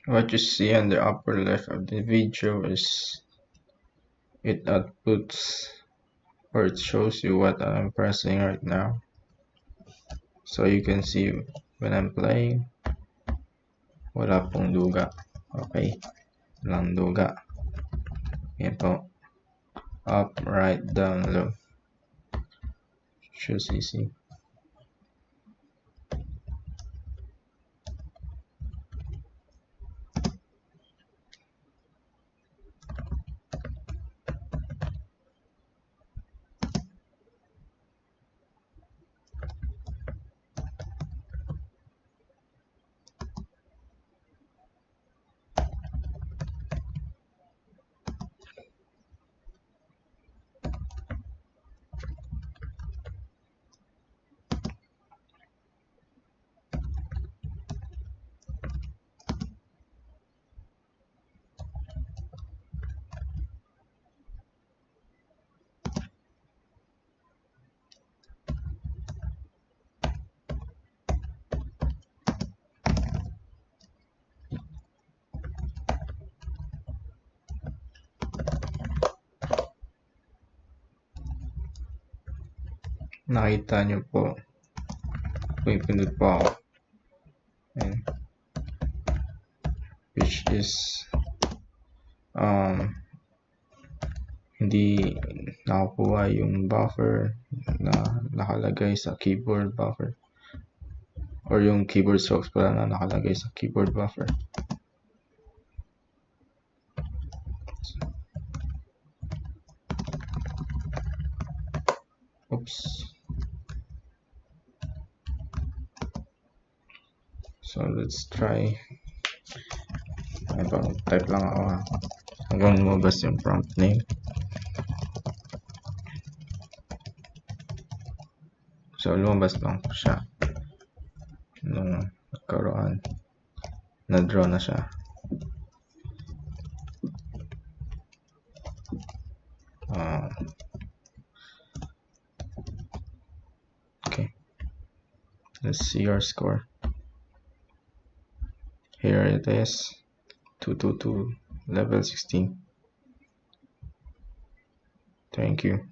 What you see on the upper left of the video is it outputs, or it shows you what I'm pressing right now. So you can see when I'm playing, wala pong duga. Okay, lang duga. Yan po. Up, right, down, low. Choose easy. Nakita nyo po, pipindot po ako. And which is hindi nakakuha yung buffer na nakalagay sa keyboard buffer, or yung keyboard strokes pala na nakalagay sa keyboard buffer. Oops. So let's try. Type lang ako hanggang lumabas yung prompt name. So lumabas lang siya nung nagkaroon, na-draw na siya. Okay, let's see our score. Here it is, 222, level 16. Thank you.